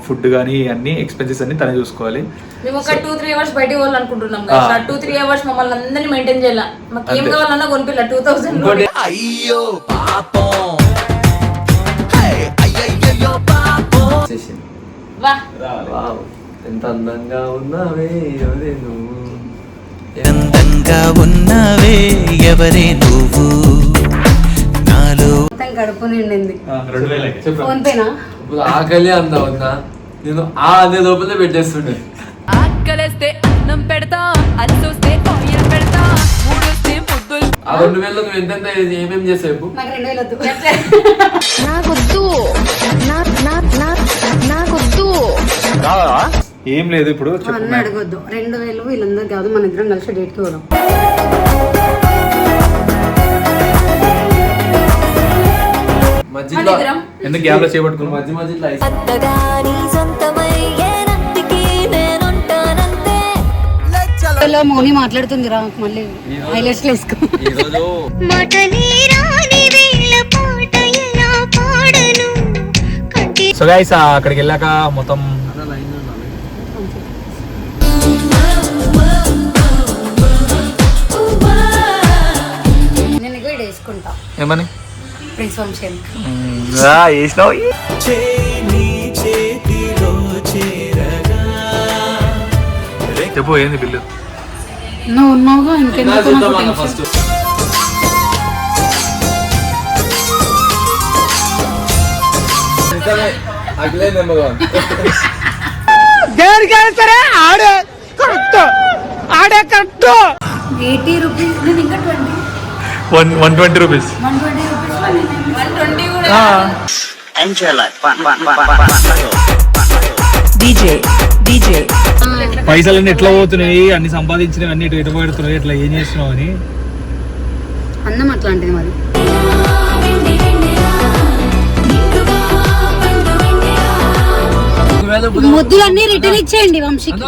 Food కానీ అన్ని expenses అన్ని తనే చూసుకోవాలి. మేము ఒక 2-3 అవర్స్ బయటికి పోవాలనుకుంటున్నాం కదా, 2-3 అవర్స్ మమ్మల్ని అందరినీ మెయింటైన్ చేయాలి. మాకు ఏం కావాలన్నా కొనిపిల్ల 2000. అయ్యో పాపం ఎంత అందంగా ఉన్నావే ఎవరే నువ్వు, అందంగా ఉన్నావే ఎవరే నువ్వు, నాలో గడుపు నిండింది. 2000 ఫోన్ పేనా? ఇప్పుడు ఆకలి అందా ఉందా, నేను అదే లోపలే పెట్టేస్తుండే. ఆకలేస్తే అన్నం పెడతా, అల్సొస్తే ఆయిల్ పెడతా, మూడొస్తే ముద్దులు. ఆ 2000 నువ్వు ఎంతెంత ఏమేం చేసేపు? నాకు 2000 వద్దు. నాకొద్దు. ఏం లేదు ఇప్పుడు అన్న అడగొద్దు. 2000 వీళ్ళందరూ కాదు, మన ఇద్దరం కలిసి డేట్ కి పోదాం. మధ్యలో ఎందుకు గ్యాప్ లో చేపట్టుకున్నాం? మధ్య మధ్యలో మౌని మాట్లాడుతుంది రా, మళ్ళీ హైలైట్స్ వేసుకో. సో గైస్ అక్కడికి వెళ్ళాక మొత్తం నేను కూడా వేసుకుంటా. ఏమని ప్రిన్స్ వంశం వేసినావు. చెప్పు ఏంది బిల్లు? నువ్వు ఉన్నావుగా, ఇంకెందుకు ఫస్ట్ ఆడే కరెక్ట్. 80 రూపీస్, నేను ఇంకా 120 రూపీస్. 120 కూడా. డీజే పైసలన్నీ ఎట్లా పోతున్నాయి, అన్ని సంపాదించినవి అన్ని ఎటు పెడుతున్నాయి, ఇట్లా ఏం చేస్తున్నావు అని. అన్నం అట్లాంటిది మరి. ముద్దులన్నీ రిటర్న్ ఇచ్చేయండి వంశీకి.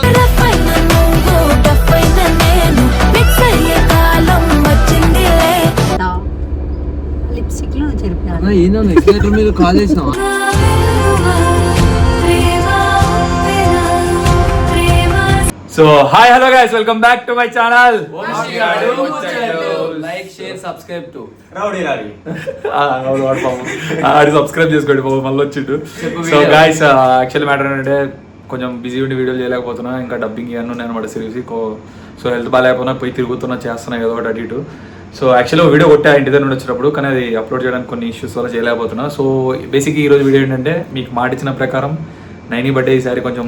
లిప్స్టిక్ లో చెరిపి మీరు కాల్ చేసినావా? So hi hello guys, welcome back to my channel. Like share subscribe to Audi subscribe చేసుకోండి బాబు, మళ్ళీ వచ్చిండు. సో గైస్ యాక్చువల్ మ్యాటర్ ఏంటంటే కొంచెం బిజీ ఉండి వీడియోలు చేయలేకపోతున్నా, ఇంకా డబ్బింగ్ ఇవన్నీ ఉన్నాయి అనమాట సిరీస్. సో హెల్త్ బాగాలేకపోయినా పోయి తిరుగుతున్నా, చేస్తున్నా ఏదో ఒకటి అటు ఇటు. సో యాక్చువల్గా వీడియో కొట్టా ఇంటి దగ్గర నుండి వచ్చినప్పుడు, కానీ అది అప్లోడ్ చేయడానికి కొన్ని ఇష్యూస్ వల్ల చేయలేకపోతున్నా. సో బేసిక్ ఈరోజు వీడియో ఏంటంటే, మీకు మాట ఇచ్చిన ప్రకారం నైనీ బర్త్డే ఈసారి కొంచెం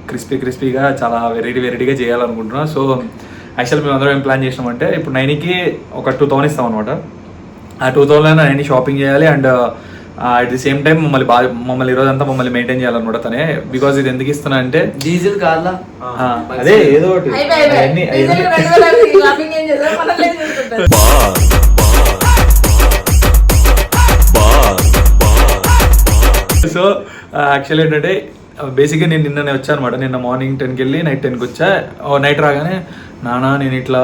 క్రిస్పీగా చాలా వెరైటీగా చేయాలనుకుంటున్నా. సో యాక్చువల్ మేము అందరం ఏం ప్లాన్ చేసినామంటే, ఇప్పుడు నైనీకి ఒక 2000 ఇస్తాం అనమాట. ఆ 2000 నైనీ షాపింగ్ చేయాలి and at the same time మమ్మల్ని ఈరోజు అంతా మమ్మల్ని మెయింటైన్ చేయాలన్నమాట తనే. బికాజ్ ఇది ఎందుకు ఇస్తున్నా అంటే, డీజిల్ కార్లా అదే ఏదో ఒకటి. సో యాక్చువల్ ఏంటంటే బేసిక్గా నేను నిన్ననే వచ్చాను అనమాట. నిన్న మార్నింగ్ 10కి వెళ్ళి నైట్ 10కి వచ్చా. నైట్ రాగానే నాన్న నేను ఇట్లా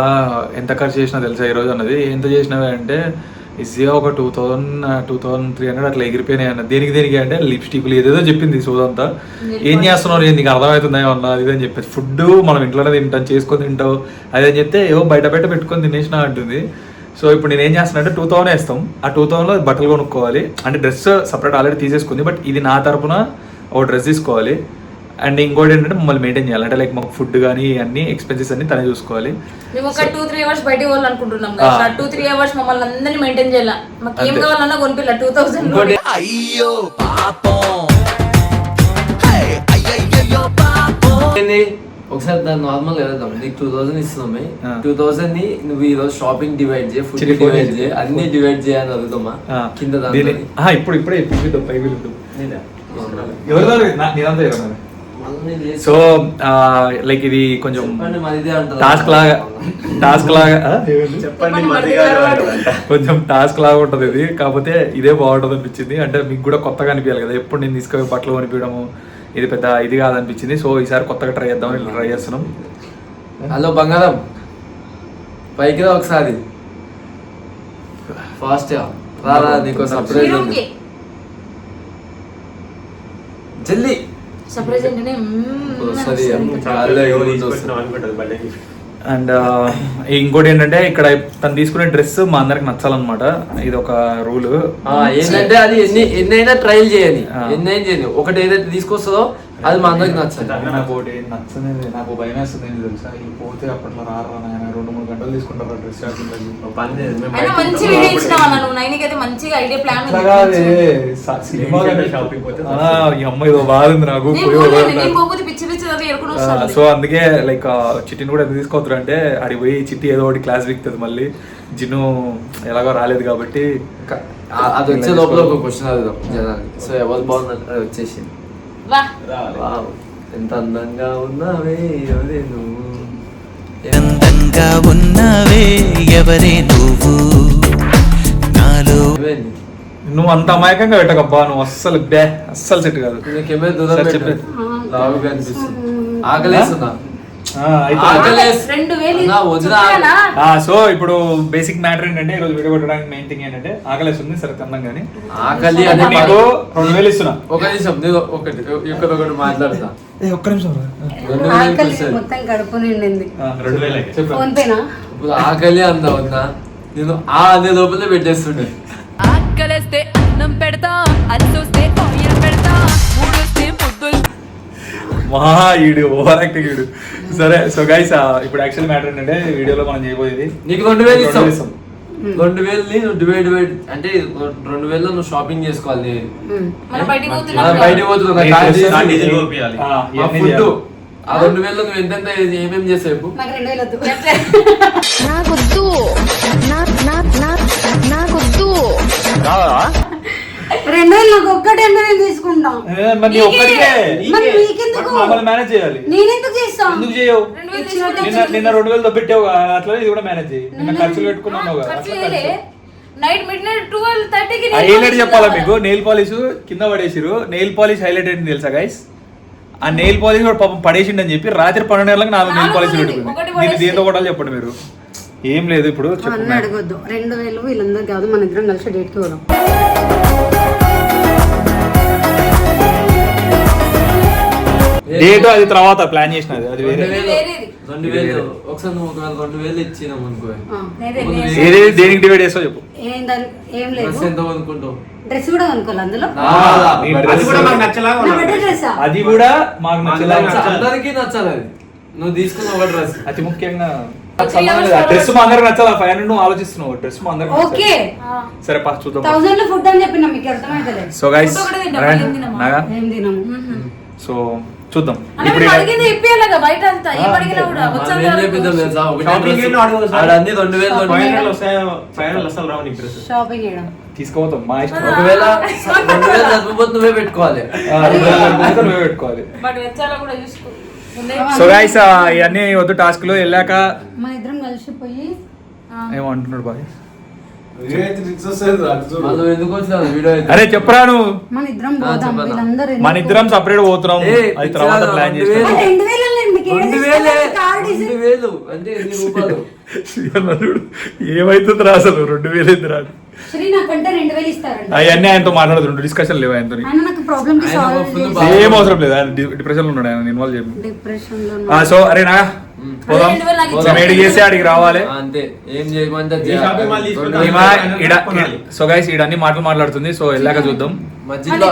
ఎంత ఖర్చు చేసినా తెలుసా ఈరోజు అన్నది. ఎంత చేసినావే అంటే ఈజీగా ఒక 2300 అట్లా ఎగిరిపోయినాయి అన్న. దేనికి అంటే లిప్స్టిక్లు ఏదేదో చెప్పింది సోదంతా. ఏం చేస్తున్నావు, నీకు అర్థమవుతుందా ఏమన్నా అది అని చెప్పేసి. ఫుడ్ మనం ఇంట్లోనే తింటాం, చేసుకొని తింటావు అది అని చెప్తే ఏవో బయట పెట్టుకొని తినేసినా అంటుంది. సో ఇప్పుడు నేను ఏం చేస్తున్నా అంటే 2000 వేస్తాం. ఆ 2000లో బట్టలు కొనుక్కోవాలి. అంటే డ్రెస్ సపరేట్ ఆల్రెడీ తీసేసుకుంది, బట్ ఇది నా తరపున ఒక డ్రెస్ తీసుకోవాలి. అండ్ ఇంకోటి ఏంటంటే మమ్మల్ని మెయింటైన్ చేయాలి. అంటే లైక్ మాకు ఫుడ్ కానీ అన్ని ఎక్స్పెన్సెస్ అన్ని తనే చూసుకోవాలి. మేము ఒక 2-3 అవర్స్ బయటికి పోవాలనుకుంటున్నాం కదా, 2-3 అవర్స్ మమ్మల్ని అందరినీ మెయింటైన్ చేయాలి. మాకు ఏం కావాలన్నా కొనిపిల్ల 2000. అయ్యో పాపం అయ్యో పాపం. ఒకసారి దాన్ని నార్మల్ వెళ్దాం. నీకు 2000 ఇస్తున్నామే, 2000 ని నువ్వు ఈ రోజు షాపింగ్ డివైడ్ చేయి, ఫుడ్ డివైడ్ చేయి, అన్ని డివైడ్ చేయని అడుగుతామా కింద ఇప్పుడే సో లైక్ ఇది కొంచెం టాస్క్ లాగా కొంచెం టాస్క్ లాగా ఉంటుంది ఇది. కాకపోతే ఇదే బాగుంటుంది అనిపించింది. అంటే మీకు కూడా కొత్తగా అనిపించాలి కదా, ఎప్పుడు నేను తీసుకొని బట్టలు కొనిపించడము ఇది పెద్ద ఇది కాదనిపించింది. సో ఈసారి కొత్తగా ట్రై చేస్తున్నాం. హలో బంగారం, పైకి రా ఒకసారి ఫాస్ట్ రా, నీకు సర్ప్రైజ్ ఉంది. జల్దీ సర్ప్రైజ్ ఏంటనే వస్తుంది అండ్ ఇంకోటి ఏంటంటే ఇక్కడ తను తీసుకునే డ్రెస్ మా అందరికి నచ్చాలన్నమాట. ఇది ఒక రూల్. ఏంటంటే అది ఎన్నైనా ట్రయల్ చేయాలి, ఎన్నైనా చేయాలి. ఒకటి ఏదైతే తీసుకొస్తుందో అది మా అందరికి నచ్చాలి. నాకు ఒకటి నచ్చలేదు, నాకు భయం వేస్తుంది ఏంటి తెలుసా, ఈ పోతే అప్పట్లో రారా నాయన 2-3 గంటలు తీసుకుంటారు డ్రెస్ షాపింగ్. అయినా మంచి వీడియో ఇచ్చినావు అన్న నువ్వు. నైన్కి అయితే మంచిగా ఐడియా ప్లాన్ ఉంది. ఈ అమ్మాయి ఏదో బాధ ఉంది నాకు. నేను పోతే పిచ్చి పిచ్చి అది ఎరుకుని వస్తాను. సో అందుకే లైక్ చిట్టిని కూడా ఎందుకు తీసుకోవద్దు అంటే అడిగి పోయి చిట్టి ఏదో ఒకటి క్లాస్ వీక్తుంది. మళ్ళీ జిన్ను ఎలాగో రాలేదు కాబట్టి అది వచ్చే లోపల ఒక క్వశ్చన్ అడుగుదాం జనానికి. సో ఎవరు బాగుందంటే అది వచ్చేసింది. వా వావ్, ఎంత అందంగా ఉన్నావే ఎవరే నువ్వు, అందంగా ఉన్నవే ఎవరే నువ్వు నాలో ఇవేంది? నువ్వు అంత అమాయకంగా పెట్టకబ్బా, నువ్వు అస్సలు అస్సలు సెట్ కాదు. కెమెరా దూరం సరే, పెట్టు. చెప్పు. లావుగా అనిపిస్తుంది. ఆకలేస్తున్నా. 2000 నా వదిన సో ఇప్పుడు బేసిక్ మ్యాటర్ ఏంటంటే ఈరోజు వీడియో కొట్టడానికి మెయిన్ థింగ్ ఏంటంటే ఆకలేస్తుంది. సరే తిన్నాం కానీ ఆకలి ఇప్పుడు అంటే నీకు 2000 ఇస్తున్నా. ఒక నిమిషం నేను ఒకటి మాట్లాడతా. ఒక్క నిమిషం రా. 2000 ఇస్తాను. మొత్తం కడుపు నిండింది. 2000 చెప్పు. ఫోన్ పేనా? ఇప్పుడు ఆకలి అందా వద్దా, నేను అనే లోపలే పెట్టేస్తుండే. ఆకలేస్తే అన్నం పెడతా, అలసొస్తే ఆయిల్ పెడతా, మూడొస్తే ముద్దులు. మహా ఈడు ఓవర్ యాక్టింగ్ ఈడు. సరే సో గైస్ ఇప్పుడు యాక్చువల్ మ్యాటర్ ఏంటంటే వీడియోలో మనం చేయబోయేది నీకు 2000 ఇస్తాం. 2000 నువ్వు డివైడ్ అంటే 2000 నువ్వు షాపింగ్ చేసుకోవాలి. మనం బయటికి బయటకు పోతున్నావు ఆ, ఫుడ్. ఆ 2000 నువ్వు ఎంతెంత ఏమేమి చేసావు? నాకు 2000 వద్దు. నాకొద్దు, నాకొద్దు. 2000 నాకు ఒక్కటే నేను తీసుకుంటాం. మరి నీ ఒక్కడికే మరి నీకెందుకు? మమ్మల్ని మేనేజ్ చేయాలి. నేనెందుకు చేస్తాను? ఎందుకు చేయవు? నిన్న 2000 దొబ్బెట్టావు అట్లా ఇది కూడా మేనేజ్ చేయి. నిన్న ఖర్చులు పెట్టుకున్నావు నైట్ మిడ్నైట్ 12:30కి హైలైట్ చెప్పాలా మీకు? నెయిల్ పాలిష్ కింద పడేసిరు. నెయిల్ పాలిష్ హైలైట్ ఏంటి తెలుసా గైస్? ఆ నెయిల్ పాలిష్ కూడా పాపం పడేసిండని చెప్పి రాత్రి 12 గంటలకు 4 నెయిల్ పాలిష్ పెట్టుకుంది. దీన్ని దేంతో కొట్టాలి చెప్పండి మీరు. ఏం లేదు ఇప్పుడు అన్న అడగొద్దు. 2000 వీళ్ళందరూ కాదు, మన ఇద్దరం కలిసి డేట్ కి పోదాం. డేట్ అది తర్వాత ప్లాన్ చేసినది అది వేరే. 2000 ఒకసారి నువ్వు 2000 ఇచ్చినాం అనుకో, ఏది దేనికి డివైడ్ చేస్తావు చెప్పు. ఏం లేదు. డ్రెస్ ఎంత కొనుక్కుంటావు? డ్రెస్ కూడా కొనుక్కోవాలి అందులో. నీ డ్రెస్ నా బర్త్డే డ్రెస్సా? అది కూడా మాకు నచ్చలేదు. అందరికీ నచ్చాలి అది. నువ్వు తీసుకున్న ఒక డ్రెస్ అతి ముఖ్యంగా డ్రెస్ మా అందరికి నచ్చాలి. 500 నువ్వు ఆలోచిస్తున్నావు. డ్రెస్ మా అందరికి ఓకే. సరే పా చూద్దాం. 1000 లో ఫుడ్ అని చెప్పినా మీకు అర్థమైతలే. సో గైస్ నాగా ఏం తినము. సో చూద్దాం అన్న ఇప్పుడు మేము అడిగింది ఇప్పియాలిగా బయట అంతా ఏం అడిగినా కూడా వచ్చాక ఏం చెప్పిద్దాం తెలుసా? ఒకటే డ్రెస్. ఆడన్నీ 2000 షాపింగ్ చేయడం. తీసుకోవద్దాం మా ఇష్టం. ఒకవేళ 2000 చచ్చిపోతే నువ్వే పెట్టుకోవాలి. నువ్వే పెట్టుకోవాలి. బట్ వచ్చాక కూడా చూసుకో. సో గైస్ ఇవన్నీ వద్దు టాస్క్లు వెళ్ళాక మన ఇద్దరం కలిసిపోయి ఏమంటున్నాడు బాయ్? మనం ఎందుకు వచ్చినా వీడియో అయితే? అరే చెప్పరా నువ్వు. మన ఇద్దరం పోదాం. చెప్పన్నా. వీళ్ళందరూ మన ఇద్దరం సపరేట్ పోతున్నాం. అది తర్వాత ప్లాన్ చేస్తాం. 2000 నేను మీకు ఏడు 2000 కార్డు ఇస్తే 2000 అంటే ఎన్ని రూపాయలు? ఏమైతుంది రా అసలు 2000 ఎందుకు రాదు? శ్రీ నాకంటే 2000 ఇస్తారండి. అవన్నీ ఆయనతో మాట్లాడుతుండ్రు. డిస్కషన్ లేవు ఆయనతో. ఆయన నాకు ప్రాబ్లమ్ కి ఆయన సాల్వ్ full చేసి ఏం అవసరం లేదు. ఆయన డిప్రెషన్ లో ఉన్నాడు. ఆయన ఇన్వాల్వ్ చేయము. డిప్రెషన్ లో సో అరే నా పోదాం. మేము ఏడికి చేసి అడిగి రావాలి. అంతే, ఏం చేయమంటే సో గైస్ ఈడన్ని మాటలు మాట్లాడుతుంది. సో వెళ్ళాక చూద్దాం. మధ్యలో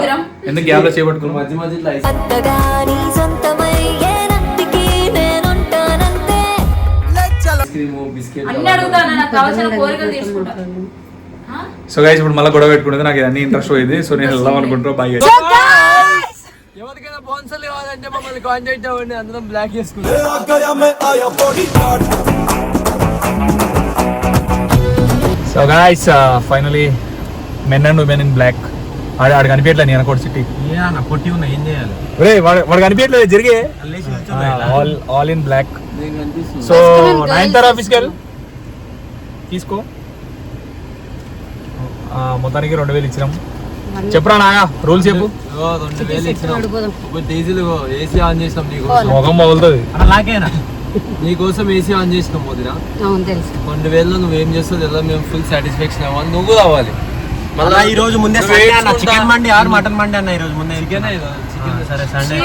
ఎందుకు గ్యాప్ లో చేపట్టుకున్నాం. మధ్య మధ్యలో అత్తగా నీ సొంతమయ్యేనంటికి నేనుంటానంతే. ఐస్ క్రీమ్ బిస్కెట్ అన్ని అడుగుతాను నాకు కావాల్సిన కోరికలు తీసుకుంటా. సో గైస్ ఇప్పుడు మళ్ళీ గొడవ పెట్టుకునేది నాకు అన్ని ఇంట్రెస్ట్ పోయింది. సో నేను వెళ్దాం అనుకుంటున్నా. బాయ్. ఎవరికైనా స్పాన్సర్లు కావాలంటే మమ్మల్ని కాంటాక్ట్ అవ్వండి. అందరం బ్లాక్ చేసుకుంటాం. So guys finally men and women in black. ఆడు కనిపించట్లేదు. నేను కూడా సిటీ పొట్టి ఉన్నా ఏం చేయాలి? వాడు కనిపించట్లేదు. జరిగే ఆల్ ఇన్ బ్లాక్. నేను కనిపిస్తుంది. సో 9th ఆఫీస్కి వెళ్ళు తీసుకో. మొత్తానికి 2000 ఇచ్చినాం. చెప్పురా నాగా రూల్స్ చెప్పు. 2000 ఇచ్చినాం. ఇప్పుడు డీజిల్ ఏసీ ఆన్ చేసినాం నీకోసం. మొఖం మొదలుతుంది. అలాగేనా? నీకోసం ఏసీ ఆన్ చేసినాం వదిన. అవును తెలుసు. 2000 నువ్వేం చేస్తావు తెలియదు. మేము ఫుల్ సాటిస్ఫాక్షన్ అవ్వాలి. నువ్వు రావాలి. మళ్ళీ ఈ రోజు ముందే సండే అన్న చికెన్ మండి ఆర్ మటన్ మండి అన్న ఈ రోజు ముందే చికెన్ సరే సండే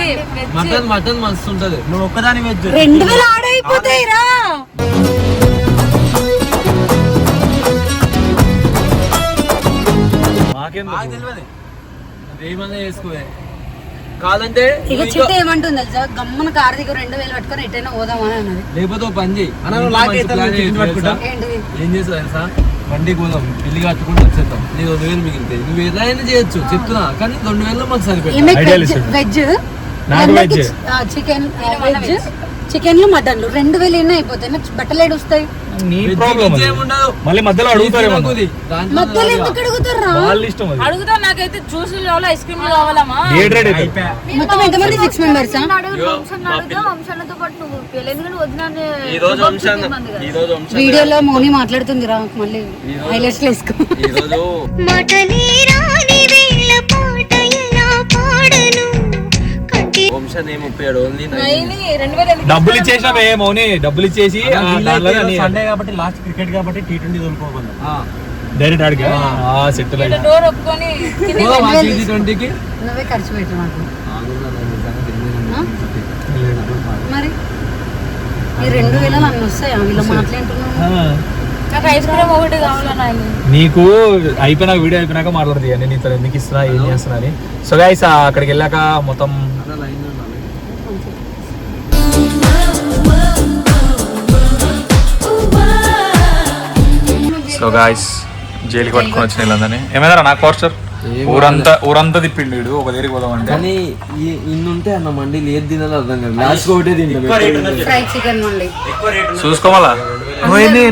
మటన్ మస్తు ఉంటది. నువ్వు ఒక్కదాని వెజ్ 2000 ఆడ అయిపోతాయి రా. తెలియదు ఏమన్నా చేసుకోవే కాదంటే ఇక చిట్ట ఏమంటుంది తెలుసా, గమ్మన కార్ దగ్గర 2000 పట్టుకొని ఎటైనా పోదామని అన్నది. లేకపోతే ఓ పని చేయి అన్న, నువ్వు లాక్ అయితే నేను చికెన్ పట్టుకుంటా. ఏంటిది ఏం చేస్తావు తెలుసా, బండికి పోదాం పెళ్లి కట్టుకుంటూ వచ్చేద్దాం, నీకు 2000 మిగిలితాయి. నువ్వు ఎలా అయినా చేయొచ్చు చెప్తున్నా, కానీ 2000 మాకు సరిపోయి. ఈమె Idealistic. వెజ్ నాకు veg. చికెన్ వెజ్ చికెన్లు మటన్లు 2000 ఎన్ని అయిపోతాయి. నాకు బట్టలు ఏడు వస్తాయి. నీ ప్రాబ్లం మళ్ళీ మధ్యలో అడుగుతారేమో. మధ్యలో ఎందుకు అడుగుతారా? వాళ్ళ ఇష్టం అది. అడుగుతా, నాకైతే జ్యూసులు కావాలా, ఐస్ క్రీమ్ కావాలమ్మా. Dead red అయితే. మొత్తం ఎంతమంది 6 మెంబర్స్? వీడియోలో మౌని మాట్లాడుతుంది రా, మళ్ళీ హైలైట్స్ వేసుకో. డబ్బులు ఇచ్చేసినావే మౌని, డబ్బులు ఇచ్చేసి సండే కాబట్టి లాస్ట్ క్రికెట్ కాబట్టి T20 తోలుకోకుండా డైరెక్ట్ ఆడికి సెటిల్ అయ్యి డోర్ ఒప్పుకొని T20కి నువ్వే ఖర్చు పెట్టు మాకు. మరి ఈ 2000 అన్ని వస్తాయా వీళ్ళు మాట్లాడుతున్నావు? నాకు ఐస్ క్రీమ్ ఒకటి కావాలన్నా. నీకు అయిపోయినాక వీడియో అయిపోయినాక మాట్లాడుతుంది నేను ఇతను ఎందుకు ఇస్తున్నా ఏం చేస్తున్నా అని. సో గైస్ అక్కడికి వెళ్ళాక మొత్తం సో గాయస్ జైలుకి పట్టుకొని వచ్చిన వీళ్ళందరినీ. ఏమైనా నాకు పోస్టర్ ఊరంతా తిప్పిండు వీడు ఒక దగ్గరికి పోదామంటే. కానీ ఇన్నుంటే అన్న మండి లేదు తినాలి అర్థం కాదు. లాస్ట్ ఒకటే తింటాం. ఫ్రై చికెన్ మండి చూసుకోవాలా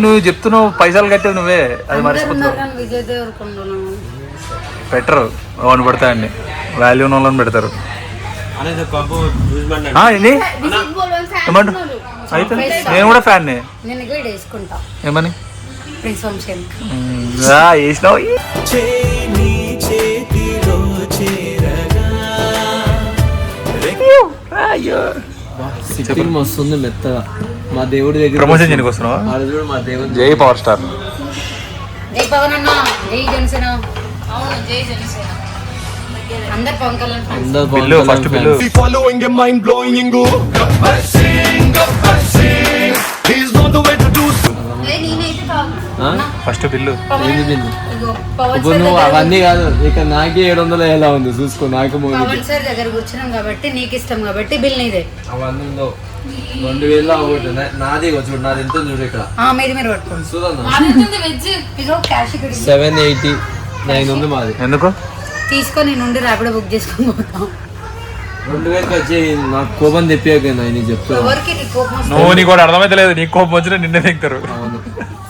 నువ్వు చెప్తున్నావు, పైసలు కట్టేవి నువ్వే, అది మర్చిపోతున్నావు. విజయ్ దేవరకొండ పెట్టరు అవును పడతాయండి, వాల్యూ ఉన్న వాళ్ళని పెడతారు. ఏంటి ఏమంటు అయితే నేను కూడా ఫ్యాన్. నేను కూడా వేసుకుంటా. ఏమని ప్రిన్స్ వంశం వేసినావు. సిట్టింగ్ మస్తుంది మెత్తగా. మా దేవుడి దగ్గర ప్రమోషన్ చేయడానికి వస్తున్నావా? మా దేవుడు జై పవర్ స్టార్. జై పవన్ అన్న, జై జనసేన. అవును, జై జనసేన. అందరు పవన్ కళ్యాణ్ fans. అందరూ bill first bill Following a mind blowing and go Gabbar Singh He's not the way to do so నేనైతే కాదు. First bill. ఇగో పవన్ ఇప్పుడు సార్ నువ్వు దగ్గర అవన్నీ కాదు, ఇక నాకే 700 ఎలా ఉంది చూసుకో. నాకు పవన్ సార్ దగ్గర కూర్చున్నాం కాబట్టి నీకు ఇష్టం కాబట్టి బిల్ నీదే. అవన్నీ ఉండవు. 2000 ఒకటి నాది చూడు, నాది ఎంత చూడు ఇక్కడ మీది మీరు పట్టుకోండి. చూడన్నా వెజ్ ఇగో క్యాష్ ఇక్కడ 789 ఉంది మాది. ఎందుకు తీసుకొని నుండి ర్యాపిడో బుక్ చేసుకొని పోతాం. 2000 వచ్చి నాకు కోపం తెప్పాక నేను చెప్తాను. ఎవరికి నీ కోపం వస్తుంది? నువ్వు నీకు కూడా అర్థమైతే లేదు, నీకు కోపం వచ్చినా నిన్నే దిగుతారు.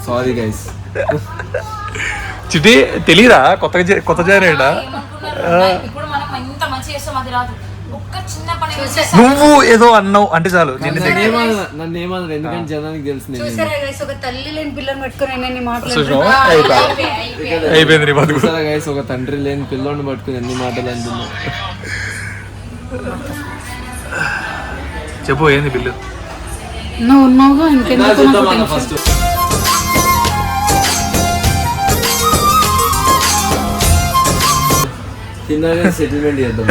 Sorry guys. చిటి తెలీదా కొత్త చేరేడా? ఇప్పుడు మనం ఇంత మంచి చేస్తాం, అది రాదు. ఒక్క చిన్న పని నువ్వు ఏదో అన్నావు అంటే చాలు నిన్ను నన్ను ఏమన్నారు, ఎందుకంటే జనానికి తెలుసు నేను. చూసారా guys, ఒక తల్లి లేని పిల్లని పట్టుకొని ఎన్ని చూసినావా? మాట్లాడుతున్నా. అయిపోయింది నీ బతుకు. చూసారా గైస్, ఒక తండ్రి లేని పిల్లోని పట్టుకుని ఎన్ని మాటలు అంటున్నా. చెప్పు ఏంది బిల్లు? నువ్వు ఉన్నావుగా ఇంకెందుకు నాకు టెన్షన్? ఫస్ట్ తిన్నాక సెటిల్మెంట్ చేద్దాం.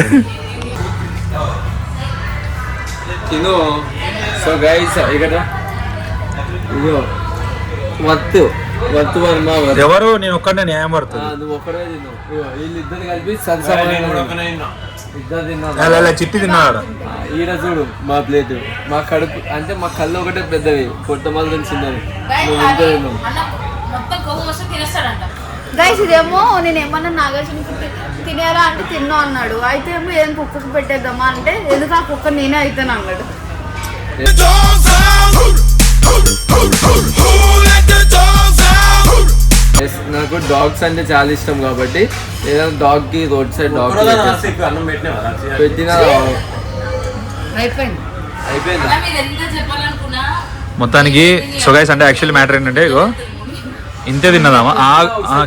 తిను. సో గైస్ ఇక్కడ ఇగో వత్తు వర్మ ఎవరు నేను ఒక్కడే న్యాయం పడుతుంది. నువ్వు ఒక్కడే తిన్నావు. ఇగో వీళ్ళిద్దరు కలిపి ఇద్దరు తిన్నా. చిట్టి తిన్నాడు. ఈడ చూడు మా ప్లేట్, మా కడుపు అంటే మా కళ్ళు ఒకటే పెద్దవి, పొట్ట మాత్రం చిన్నది. నువ్వు ఇంత తిన్నావు. మొత్తం కోపం వస్తే తినేస్తాడంట. గైస్ ఇదేమో నేను ఏమన్నా నాగార్జున తినేరా అంటే తిన్నా అన్నాడు. అయితే ఏమో ఏం కుక్కకు పెట్టేద్దామా అంటే ఎందుకు ఆ కుక్క నేనే అయితాను అన్నాడు. నాకు డాగ్స్ అంటే చాలా ఇష్టం కాబట్టి ఏదైనా డాగ్ కి రోడ్ సైడ్ డాగ్ పెట్టినా అయిపోయింది. అయిపోయిందా? అలా మీరు ఎంత చెప్పాలనుకున్నా మొత్తానికి సో గైస్ అంటే యాక్చువల్లీ మ్యాటర్ ఏంటంటే ఇగో ఇంతే తిన్నదామా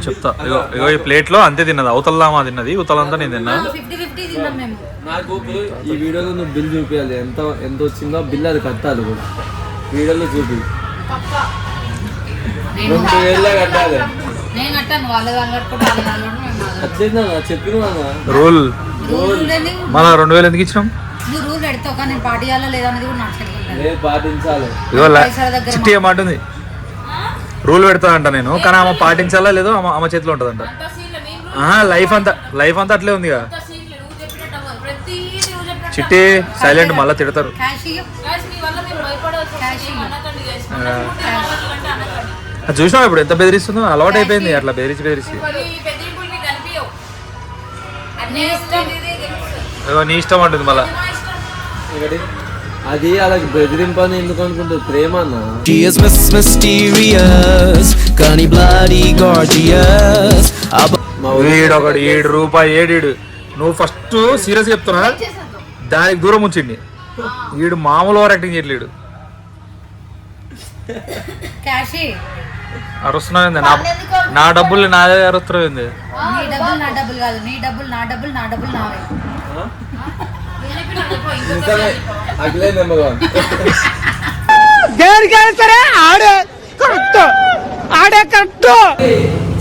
చెప్తా. ఇగో ఈ ప్లేట్ లో అంతే తిన్నది, అవతలదామా తిన్నది, ఉతలంతా నేను తిన్నా. 50-50 తిన్నాం మేము. నాకు ఈ వీడియోలో నువ్వు బిల్ చూపించాలి, ఎంత వచ్చిందో బిల్ అది కట్టాలి కూడా వీడియోలో చూపి. 2000 కట్టాలి. నేను కట్టాను, వాళ్ళ కట్టుకుంటే అట్లేదా చెప్పిన రూల్ రూల్ మన 2000 ఎందుకు ఇచ్చినాం? నువ్వు రూల్ పెడతావు కానీ నేను పాటియాలా లేదా అనేది కూడా నాకు తెలియదు. లేదు పాటించాలి. ఇగో పైసల దగ్గర చిట్టి ఏమంటుంది, రూల్ పెడతా అంట నేను, కానీ ఆమె పాటించాలా లేదో ఆమె చేతిలో ఉంటుందంట. లైఫ్ అంతా అట్లే ఉంది కదా చిట్టి. సైలెంట్, మళ్ళీ తిడతారు. క్యాష్ ఇయ్యి. అది చూసినావు ఇప్పుడు ఎంత బెదిరిస్తుందో, అలవాటు అయిపోయింది అట్లా బెదిరించి ఇగో నీ ఇష్టం అంటుంది మళ్ళా. అది అలా బెదిరింపని ఎందుకు అనుకుంటుంది, ప్రేమ అన్న. She is mysterious, కానీ bloody gorgeous. వీడు ఒకడు ₹7 నువ్వు ఫస్ట్ సీరియస్ చెప్తున్నా, దానికి దూరం ఉంచింది. వీడు మామూలు ఓవర్ యాక్టింగ్ చేయట్లేడు. క్యాష్ ఇయ్యి. అరుస్తున్నావు నా డబ్బులు నాదే అరుస్తున్నావు ఏంది? నీ డబ్బులు నా డబ్బులు కాదు, నీ డబ్బులు నా డబ్బులు నావే. అట్లే నెమ్మగా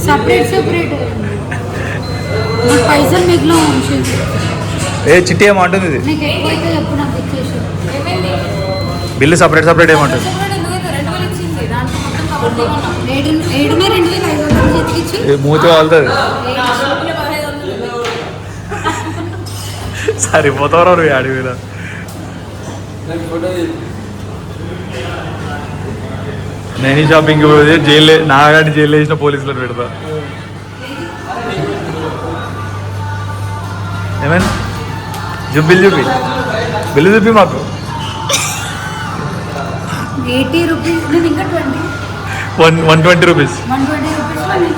సపరేట్ పైసలు మిగిలిన ఉంచింది. ఏ చిట్టి ఏమంటుంది ఇది? నీకు ఎక్కువైతే చెప్పు, నాకు ఇచ్చేసి. బిల్లు సపరేట్ ఏమంటుంది? 7,500 చేతికిచ్చి మూతి వాళ్తుంది. సరిపోతారు ఆడి మీద. నేను షాపింగ్కి పోతే జైలు, నాగాని జైలు వేసిన పోలీసులు పెడతా. ఏమైనా బిల్లు చూపి మాకు. 80 రూపీస్, నేను ఇంకా 120 rupees. 120 rupees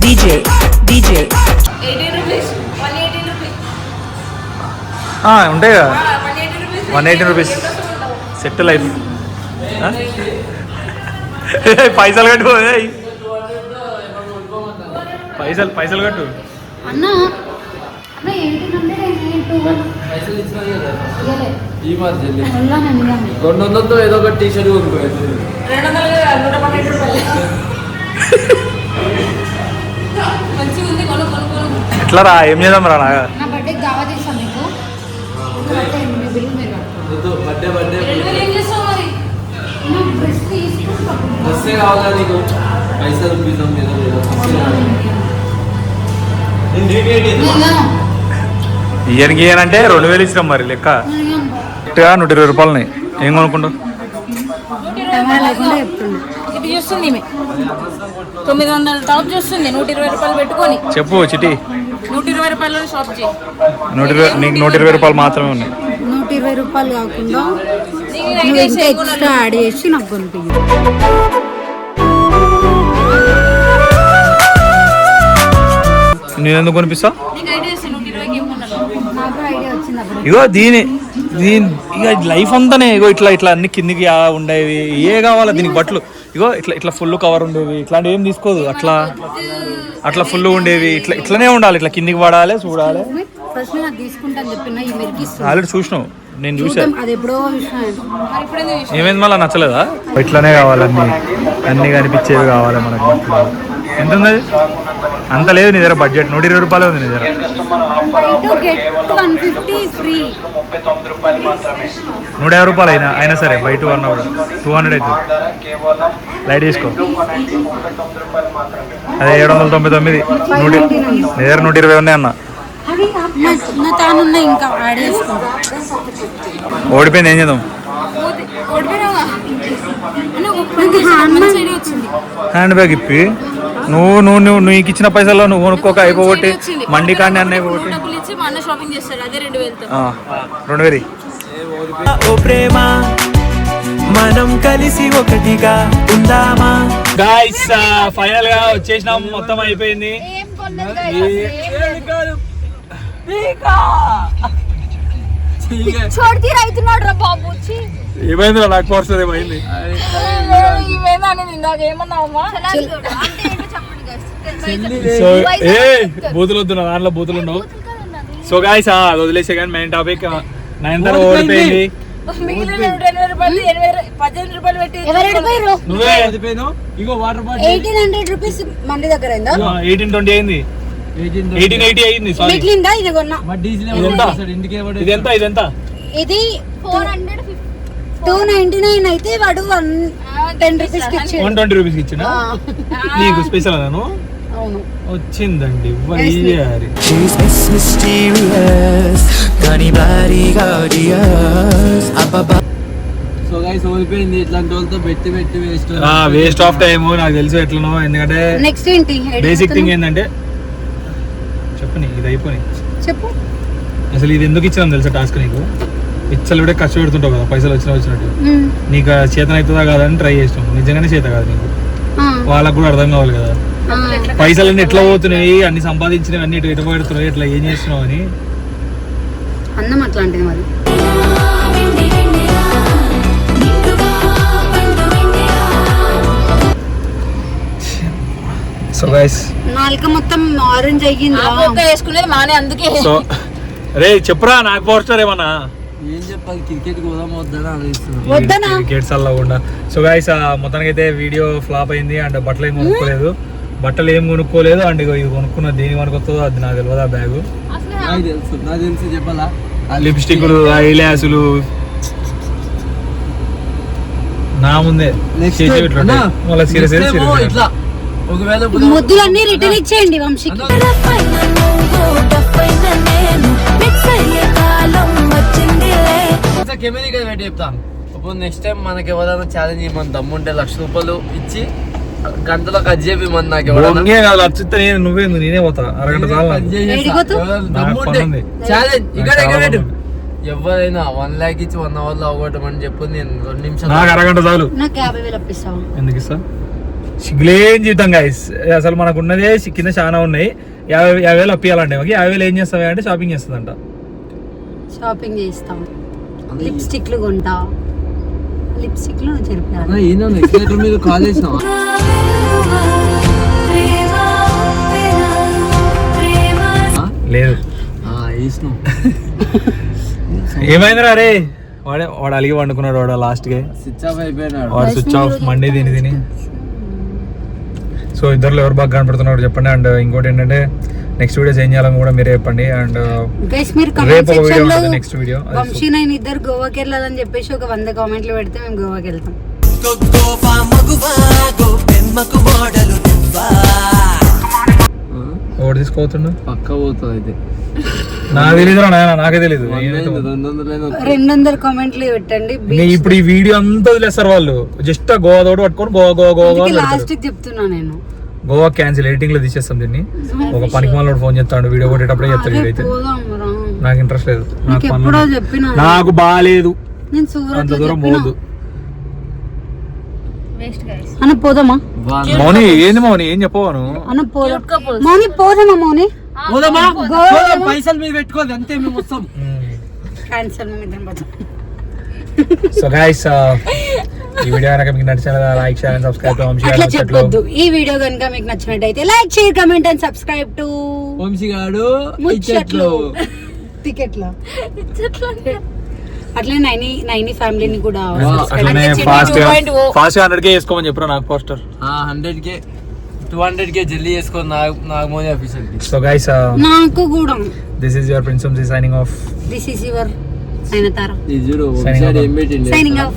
DJ 18 rupees 180 rupees ఉంటాయి కదా 180 రూపీస్ సెట్ లైఫ్. పైసలు కట్టు, పైసలు కట్టు. అన్న 1800 పైసలు ఇచ్చినా ఈ మధ్య 200 200తో ఏదో ఒక టీ షర్ట్ కొనుక్కోవచ్చు. 200 మంచిగా ఉంది, కొను. ఎట్లా రా, ఏం చేద్దాం రా? నాగా నా బర్త్డేకి దావా తీస్తాను నీకు. మీ బిల్లు మీరు కట్టుకోండి. బర్త్డే 2000 ఏం చేస్తావు మరి? నా డ్రెస్ తీసుకుంటా. బస్సే కావాలా నీకు? పైసలు రూపీసం ఇయర్కి ఇయనంటే 2000 ఇచ్చినాం మరి లెక్క. కరెక్ట్గా 120 రూపాయలని ఏం కొనుక్కుంటావు? లేకుండా చెప్తున్నా. ఇది చూస్తుంది 900 టాప్ చూస్తుంది. 120 రూపాయలు పెట్టుకొని చెప్పు చిటి. 120 రూపాయలు షాప్ చేయి. 120 నీకు 120 రూపాయలు మాత్రమే ఉన్నాయి. 120 రూపాయలు కాకుండా నువ్వు ఇంకా ఎక్స్ట్రా యాడ్ చేసి నాకు కొనిపించు. నేను ఎందుకు కొనిపిస్తా? నీకు ఐడియా ఇస్తే 120కి ఏం కొనాలి? నాకు ఐడియా వచ్చింది అప్పుడు. ఇగో దీని ఇక లైఫ్ అంతానే ఇగో ఇట్లా అన్ని కిందికి ఉండేవి ఏ కావాలా దీనికి బట్టలు. ఇగో ఇట్లా ఫుల్ కవర్ ఉండేవి, ఇట్లాంటి ఏం తీసుకోదు. అట్లా ఫుల్ ఉండేవి, ఇట్లనే ఉండాలి. ఇట్లా కిందికి పడాలి, చూడాలి. ఫస్ట్ నాకు తీసుకుంటాను చెప్పిన ఈ మెరికిస్తాను. ఆల్రెడీ చూసినావు, నేను చూసాను. అది ఎప్పుడో విషయం. మరి ఇప్పుడేంది విషయం? ఏమైంది మళ్ళీ నచ్చలేదా? ఇట్లానే కావాలి, అన్ని కనిపించేవి కావాలి మనకు. ఎంత ఉంది అది? అంత లేదు నీ దగ్గర బడ్జెట్. 120 రూపాయలు ఉంది నీ దగ్గర. 150 ఫ్రీ. 150 రూపాయలు అయినా సరే బయట 200 అవుతుంది. లైట్ తీసుకో. అదే 799. నీ దగ్గర 120 ఉన్నాయి అన్న. అవి నా తానున్నాయి ఇంకా యాడ్ చేసుకో. ఓడిపోయింది, ఏం చేద్దాం? ఓడిపోయినావుగా. మంచి ఐడియా వచ్చింది. హ్యాండ్ బ్యాగ్ ఇప్పి నువ్వు నీకు ఇచ్చిన పైసల్లో నువ్వు కొనుక్కోక అయిపోగొట్టి మండి కానీ అన్నీ అయిపోగొట్టి డబ్బులు ఇచ్చి మా అన్న షాపింగ్ చేస్తాడు. అదే 2000తో 2,000. ఓ ప్రేమ మనం కలిసి ఒకటిగా ఉందామా. గాయ్స్ ఫైనల్ గా వచ్చేసినాం, మొత్తం అయిపోయింది. చోటికి రైతున్నాడు రా బాబు. ఏమైంది నాకు పర్సన్ ఏమైంది? సో బూతులు వద్దు, నా దాంట్లో బూతులు ఉండవు. సో గాయ్స్ అది వదిలేసే కానీ మెయిన్ టాపిక్ 9 ఓడిపోయింది. మిగిలిన 220 రూపాయలు పెట్టి ఎవరు అడిపోయారు? నువ్వే ఇగో వాటర్ బాటిల్ 1800 రూపీస్ మంది దగ్గర అయిందా? 1820 అయింది, 1880 అయింది. సారీ, మిగిలిందా? ఇది కొన్నా. డీజిల్ ఇంటికి ఇది ఎంత? ఇది 299 అయితే వాడు 10 రూపీస్ కి ఇచ్చాడు. 120 రూపీస్ ఇచ్చిన నీకు స్పెషల్ అన్నాను. అవును, వచ్చిందండి. She's mysterious, కానీ bloody gorgeous. Ababa. So guys ఓడిపోయింది. ఇట్లాంటి వాళ్ళతో పెట్టి వేస్ట్ ఆఫ్ టైమ్ నాకు తెలుసు ఎట్లనో. ఎందుకంటే నెక్స్ట్ ఏంటి? బేసిక్ థింగ్ ఏంటంటే చెప్పని ఇది అయిపోయి చెప్పు. అసలు ఇది ఎందుకు ఇచ్చాను తెలుసా టాస్క్ నీకు? ఇచ్చలు కూడా ఖర్చు పెడుతుంటావు కదా, పైసలు వచ్చినట్టు. నీకు చేతన అవుతుందా కాదని ట్రై చేస్తాం. నిజంగానే చేత కాదు నీకు. వాళ్ళకు కూడా అర్థం కావాలి కదా, పైసలన్నీ ఎట్లా పోతున్నాయి, అన్ని సంపాదించినవి అన్ని ఎటు పెడుతున్నాయి, ఎట్లా ఏం చేస్తున్నావు అని. అన్నం అట్లాంటిది మరి. సో గైస్ నాలుక మొత్తం ఆరెంజ్ అయ్యింది. వేసుకునేది మానే, అందుకే. సో రే చెప్పురా, నాకు పోస్టర్ ఏమన్నా ఏం చెప్పాలి? క్రికెట్ పోదాం వద్దని ఆలోచిస్తున్నాను. వద్దనా? క్రికెట్ అల్లకుండా. సో గైస్ మొత్తానికి అయితే వీడియో ఫ్లాప్ అయింది. అండ్ బట్టలు ఏం కొనుక్కోలేదు, అండ్ ఇది కొనుక్కున్న దేని వరకు వస్తుందో అది నాకు తెలియదు. ఆ బ్యాగ్ నాకు తెలుసు చెప్పాలా? లిప్స్టిక్లు, ఐ ల్యాసులు నా ముందే మళ్ళీ సీరియస్ ఇట్లా ఒకవేళ ముద్దులన్నీ రిటర్న్ ఇచ్చేయండి వంశీకి. కెమెరీ కదా పెట్టి చెప్తాను. ఇప్పుడు నెక్స్ట్ టైం మనకి ఎవరైనా ఛాలెంజ్ ఇవ్వమని దమ్ముంటే 1,00,000 రూపాయలు ఇచ్చి గంటలో కట్ చేపి మన నాకు నువ్వే నేనే పోతా అరగంట ఛాలెంజ్ ఇక్కడ ఎవరైనా 1 lakh ఇచ్చి 1 hour లో అవగొట్టమని చెప్పు. నేను 2 నిమిషాలు నాకు అరగంట చాలు. నాకు 50,000 అప్పిస్తావా? ఎందుకు ఇస్తా? సిగ్గులేం జీవితం గైస్. అసలు మనకు ఉన్నదే కింద చాలా ఉన్నాయి. 50,000 అప్పియాలంటే 50,000 ఏం చేస్తావా అంటే షాపింగ్ చేస్తుందంట. షాపింగ్ చేస్తాం, లిప్స్టిక్లు కొంటా. లిప్స్టిక్లు చెరిపాను. మీరు కాల్ చేసినావా? లేదు ఏమైందిరా రే? వాడు అలిగి వండుకున్నాడు. వాడు లాస్ట్ గా స్విచ్ ఆఫ్ అయిపోయినాడు. వాడు స్విచ్ ఆఫ్ మండి తిని. సో ఇద్దరు ఎవరు బాగా కనపడుతున్నాడు చెప్పండి. అండ్ ఇంకోటి ఏంటంటే నెక్స్ట్ వీడియోస్ ఏం చేయాలని కూడా మీరే చెప్పండి. అండ్ రేపు ఒక వీడియో ఉంటుంది, నెక్స్ట్ వీడియో. వంశీ నేను ఇద్దరు గోవాకి వెళ్ళాలని చెప్పేసి ఒక 100 కామెంట్లు పెడితే మేము గోవాకి వెళ్తాం. ఓడి తీసుకోవచ్చుండు పక్క పోతుంది అయితే. నాకు తెలీదురా నాయన, నాకే తెలీదు. 200 కామెంట్లు పెట్టండి. ఇప్పుడు ఈ వీడియో అంతా వదిలేస్తారు వాళ్ళు. జస్ట్ గోవా తోడు పట్టుకొని గోవా లాస్ట్ చెప్తున్నా నేను. గోవా క్యాన్సిల్, ఎడిటింగ్ లో తీసేస్తాం దీన్ని. ఒక పనికి మళ్ళీ ఫోన్ చేస్తాడు, వీడియో కొట్టేటప్పుడే చెప్తాడు. వీడైతే నాకు ఇంట్రెస్ట్ లేదు, నాకు బాగాలేదు, అంత దూరం పోదు. అన్న పోదామా? మౌని ఏంది మౌని, ఏం చెప్పవాను? అన్న మౌని పోదామా? మౌని పైసలు మీరు పెట్టుకోదు అంతే, మేము వస్తాం. సో గైస్ ఈ వీడియో కనుక మీకు నచ్చినా like share and subscribe to Vamshi అట్లా చెప్పొద్దు. ఈ వీడియో కనుక మీకు నచ్చినట్టయితే like share comment and subscribe to Vamshi గాడు ముచ్చట్లు టికెట్లు. అట్లే నైని ఫ్యామిలీని కూడా అట్లనే ఫాస్ట్ 100K వేసుకోమని చెప్పరా నాకు పోస్టర్. 100K 200K జల్దీ చేసుకోండి నాగమోని ఆఫీసర్ కి. సో గైస్ నాకు కూడా this is your prince Vamshi signing off. This is your Sainatara. Signing off.